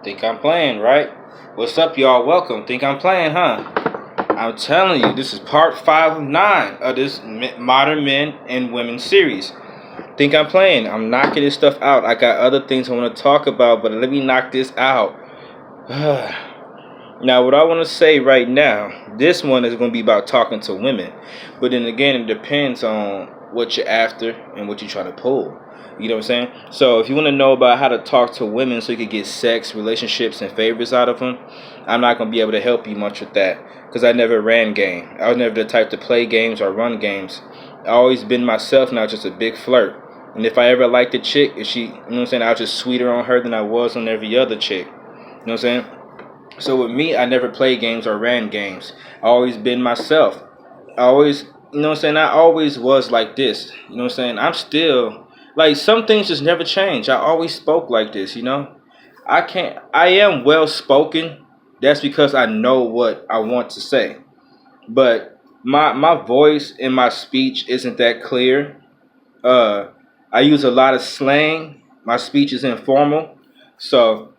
Think I'm playing, right? What's up, y'all? Welcome. Think I'm playing, huh? I'm telling you, this is part 5 of 9 of this Modern Men and Women series. Think I'm playing. I'm knocking this stuff out. I got other things I want to talk about, but let me knock this out. Now, what I want to say right now, this one is going to be about talking to women. But then again, it depends on what you're after and what you're trying to pull. You know what I'm saying? So if you want to know about how to talk to women so you can get sex, relationships, and favors out of them, I'm not going to be able to help you much with that because I never ran game. I was never the type to play games or run games. I always been myself, not just a big flirt. And if I ever liked a chick, if she, you know what I'm saying, I was just sweeter on her than I was on every other chick. You know what I'm saying? So with me, I never played games or ran games. I always been myself. I always, you know what I'm saying, I always was like this. You know what I'm saying? I'm still, like, some things just never change. I always spoke like this, you know? I am well spoken. That's because I know what I want to say. But my voice and my speech isn't that clear. I use a lot of slang. My speech is informal. So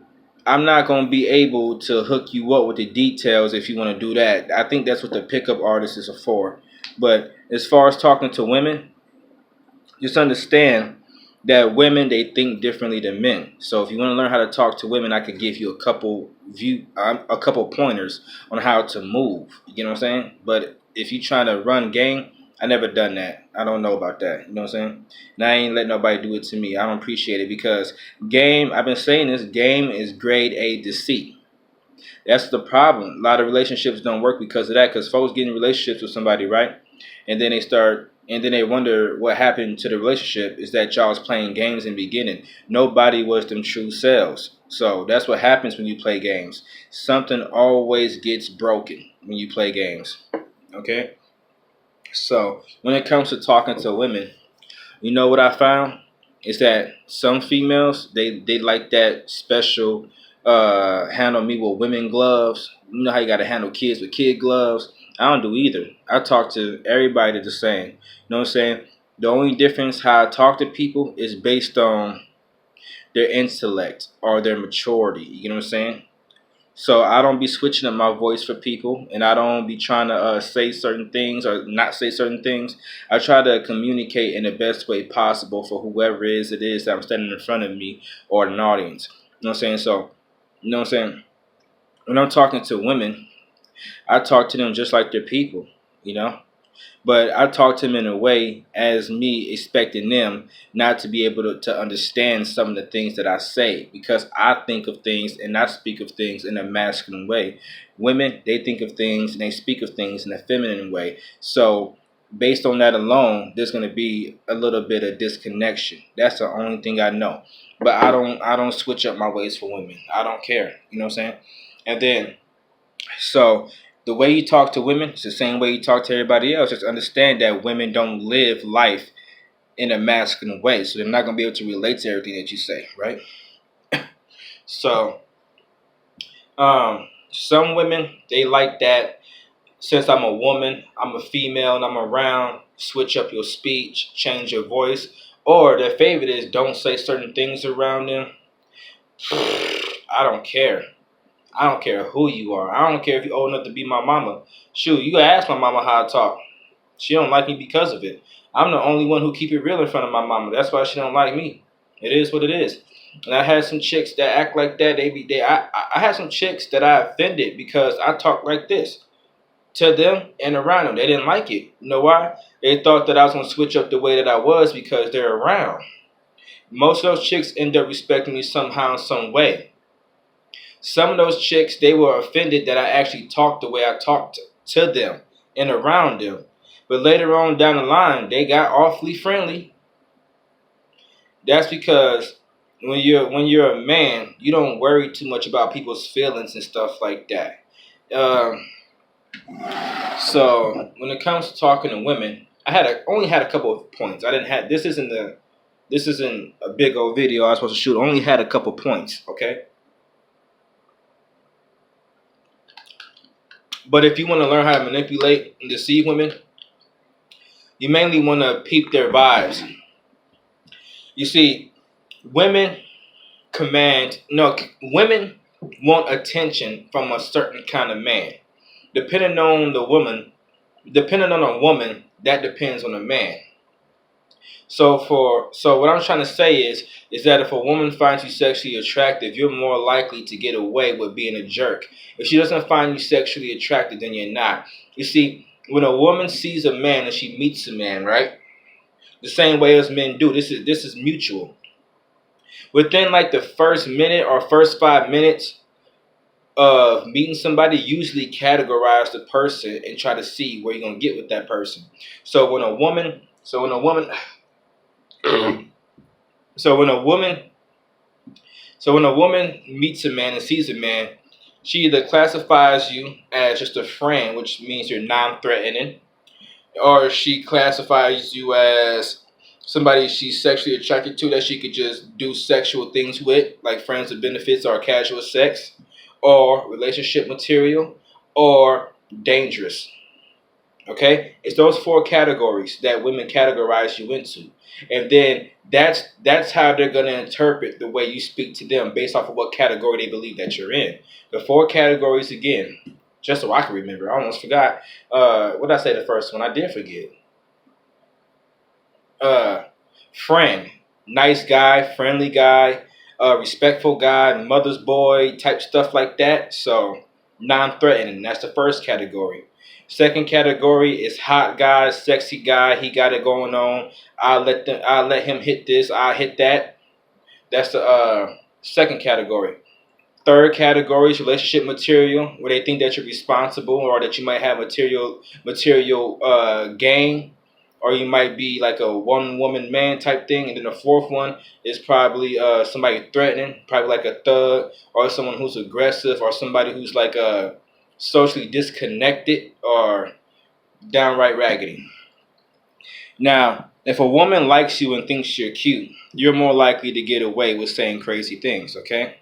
I'm not going to be able to hook you up with the details if you want to do that. I think that's what the pickup artist is for. But as far as talking to women, just understand that women, they think differently than men. So if you want to learn how to talk to women, I could give you a couple pointers on how to move. You know what I'm saying? But if you trying to run game, I never done that. I don't know about that. You know what I'm saying? And I ain't let nobody do it to me. I don't appreciate it because game, I've been saying this, game is grade A deceit. That's the problem. A lot of relationships don't work because of that. Because folks get in relationships with somebody, right? And then they wonder what happened to the relationship. Is that y'all was playing games in the beginning? Nobody was them true selves. So that's what happens when you play games. Something always gets broken when you play games. Okay? So when it comes to talking to women, you know what I found is that some females they like that special handle me with women gloves. You know how you got to handle kids with kid gloves. I don't do either. I talk to everybody the same. You know what I'm saying? The only difference how I talk to people is based on their intellect or their maturity. You know what I'm saying? So I don't be switching up my voice for people, and I don't be trying to say certain things or not say certain things. I try to communicate in the best way possible for whoever it is that I'm standing in front of me or an audience. You know what I'm saying? So, you know what I'm saying? When I'm talking to women, I talk to them just like they're people, you know? But I talk to them in a way as me expecting them not to be able to understand some of the things that I say because I think of things and I speak of things in a masculine way. Women, they think of things and they speak of things in a feminine way. So based on that alone, there's going to be a little bit of disconnection. That's the only thing I know. But I don't switch up my ways for women. I don't care. You know what I'm saying? And then so the way you talk to women is the same way you talk to everybody else. Just understand that women don't live life in a masculine way. So they're not going to be able to relate to everything that you say, right? So some women, they like that. Since I'm a woman, I'm a female, and I'm around, switch up your speech, change your voice. Or their favorite is don't say certain things around them. I don't care. I don't care who you are. I don't care if you're old enough to be my mama. Shoot, you gotta ask my mama how I talk. She don't like me because of it. I'm the only one who keep it real in front of my mama. That's why she don't like me. It is what it is. And I had some chicks that act like that. I had some chicks that I offended because I talk like this to them and around them. They didn't like it. You know why? They thought that I was gonna switch up the way that I was because they're around. Most of those chicks end up respecting me somehow, some way. Some of those chicks, they were offended that I actually talked the way I talked to them and around them. But later on down the line, they got awfully friendly. That's because when you're a man, you don't worry too much about people's feelings and stuff like that. So when it comes to talking to women, only had a couple of points. This isn't a big old video I was supposed to shoot. I only had a couple points. Okay. But if you want to learn how to manipulate and deceive women, you mainly want to peep their vibes. You see, women want attention from a certain kind of man. Depending on the woman, depending on a woman, that depends on a man. So what I'm trying to say is that if a woman finds you sexually attractive, you're more likely to get away with being a jerk. If she doesn't find you sexually attractive, then you're not. You see, when a woman sees a man and she meets a man, right? The same way as men do. This is mutual. Within like the first minute or first 5 minutes of meeting somebody, usually categorize the person and try to see where you're gonna get with that person. So when a woman, so when a woman, so when a woman, so when a woman meets a man and sees a man, she either classifies you as just a friend, which means you're non-threatening, or she classifies you as somebody she's sexually attracted to that she could just do sexual things with, like friends with benefits or casual sex, or relationship material, or dangerous. Okay, it's those four categories that women categorize you into, and then that's how they're gonna interpret the way you speak to them based off of what category they believe that you're in. The four categories again, just so I can remember. I almost forgot. What did I say the first one? I did forget. Friend, nice guy, friendly guy, respectful guy, mother's boy type stuff like that. So non-threatening. That's the first category. Second category is hot guy, sexy guy. He got it going on. I'll let him hit this. I'll hit that. That's the second category. Third category is relationship material, where they think that you're responsible or that you might have material gain, or you might be like a one woman man type thing. And then the fourth one is probably somebody threatening, probably like a thug or someone who's aggressive or somebody who's like socially disconnected or downright raggedy. Now, if a woman likes you and thinks you're cute, you're more likely to get away with saying crazy things, okay?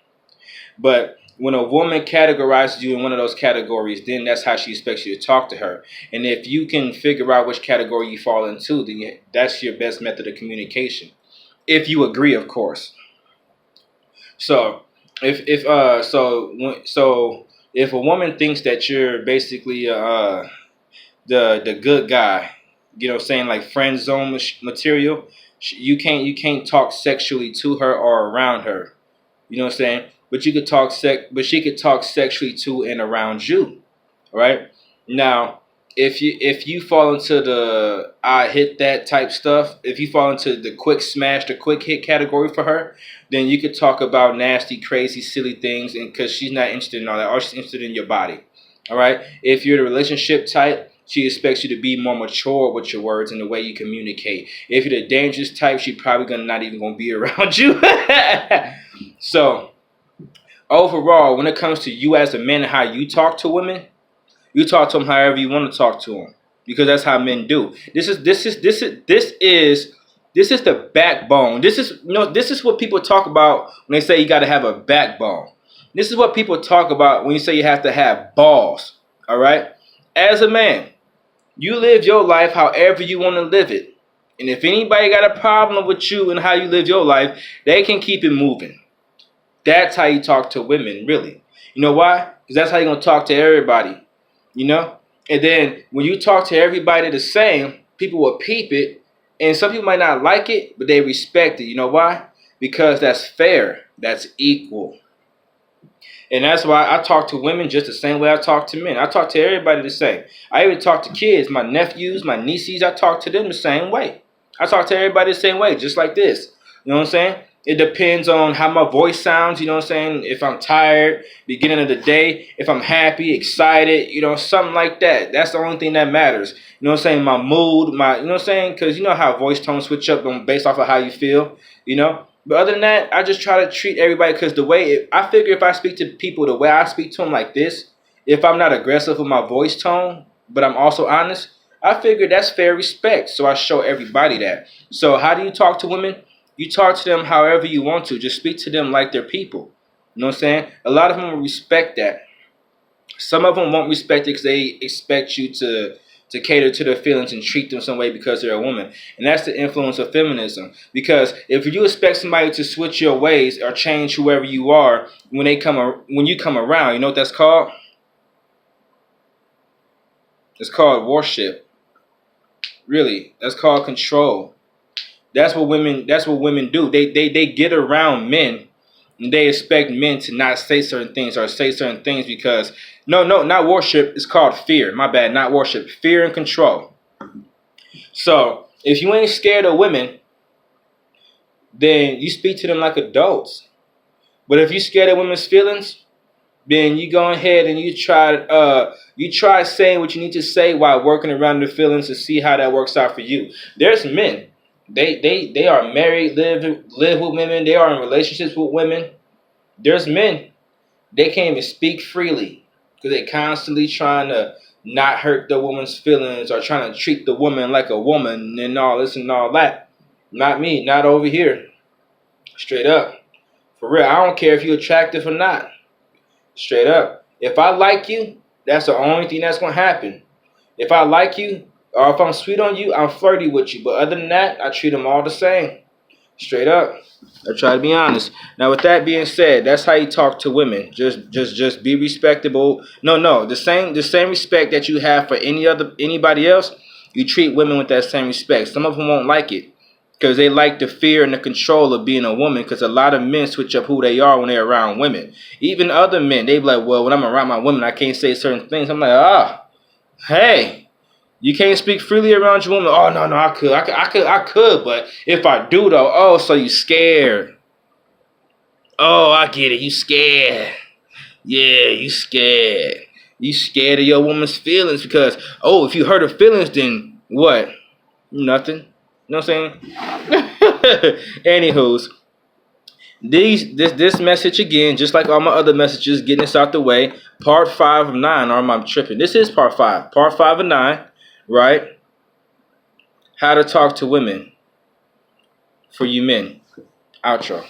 But when a woman categorizes you in one of those categories, then that's how she expects you to talk to her. And if you can figure out which category you fall into, then that's your best method of communication. If you agree, of course. So if a woman thinks that you're basically the good guy, you know, saying like friend zone material, you can't talk sexually to her or around her. You know what I'm saying? But you could talk but she could talk sexually to and around you. All right? Now, if you fall into the I hit that type stuff, if you fall into the quick smash, the quick hit category for her, then you could talk about nasty, crazy, silly things, and because she's not interested in all that, or she's interested in your body. All right? If you're the relationship type, she expects you to be more mature with your words and the way you communicate. If you're the dangerous type, she probably not even gonna be around you. So overall, when it comes to you as a man and how you talk to women, you talk to them however you want to talk to them, because that's how men do. This is the backbone. This is what people talk about when they say you got to have a backbone. This is what people talk about when you say you have to have balls. All right, as a man, you live your life however you want to live it, and if anybody got a problem with you and how you live your life, they can keep it moving. That's how you talk to women, really. You know why? Because that's how you're going to talk to everybody, you know? And then when you talk to everybody the same, people will peep it. And some people might not like it, but they respect it. You know why? Because that's fair. That's equal. And that's why I talk to women just the same way I talk to men. I talk to everybody the same. I even talk to kids, my nephews, my nieces. I talk to them the same way. I talk to everybody the same way, just like this. You know what I'm saying? It depends on how my voice sounds, you know what I'm saying? If I'm tired, beginning of the day, if I'm happy, excited, you know, something like that. That's the only thing that matters. You know what I'm saying? My mood, you know what I'm saying? Because you know how voice tones switch up based off of how you feel, you know? But other than that, I just try to treat everybody, because I figure if I speak to people the way I speak to them like this, if I'm not aggressive with my voice tone, but I'm also honest, I figure that's fair respect. So I show everybody that. So how do you talk to women? You talk to them however you want to. Just speak to them like they're people. You know what I'm saying? A lot of them will respect that. Some of them won't respect it because they expect you to to cater to their feelings and treat them some way because they're a woman. And that's the influence of feminism. Because if you expect somebody to switch your ways or change whoever you are when you come around, you know what that's called? It's called worship. Really, that's called control. That's what women do. They get around men and they expect men to not say certain things or say certain things because no, not worship. It's called fear. My bad, not worship. Fear and control. So if you ain't scared of women, then you speak to them like adults. But if you scared of women's feelings, then you go ahead and you try saying what you need to say while working around their feelings to see how that works out for you. There's men. They are married, live with women. They are in relationships with women. There's men. They can't even speak freely because they constantly trying to not hurt the woman's feelings or trying to treat the woman like a woman and all this and all that. Not me. Not over here. Straight up. For real. I don't care if you're attractive or not. Straight up. If I like you, that's the only thing that's going to happen. If I like you or if I'm sweet on you, I'm flirty with you. But other than that, I treat them all the same. Straight up. I try to be honest. Now, with that being said, that's how you talk to women. Just be respectable. No. The same respect that you have for anybody else, you treat women with that same respect. Some of them won't like it because they like the fear and the control of being a woman. Because a lot of men switch up who they are when they're around women. Even other men, they be like, well, when I'm around my women, I can't say certain things. I'm like, hey. You can't speak freely around your woman. Oh, no, I could, but if I do though, oh, so you scared. Oh, I get it, you scared. Yeah, you scared. You scared of your woman's feelings because, oh, if you hurt her feelings, then what? Nothing. You know what I'm saying? Anywho's, this message again, just like all my other messages, getting this out the way, part 5 of 9, or am I tripping? This is part 5. Part 5 of 9. Right? How to talk to women for you men. Outro.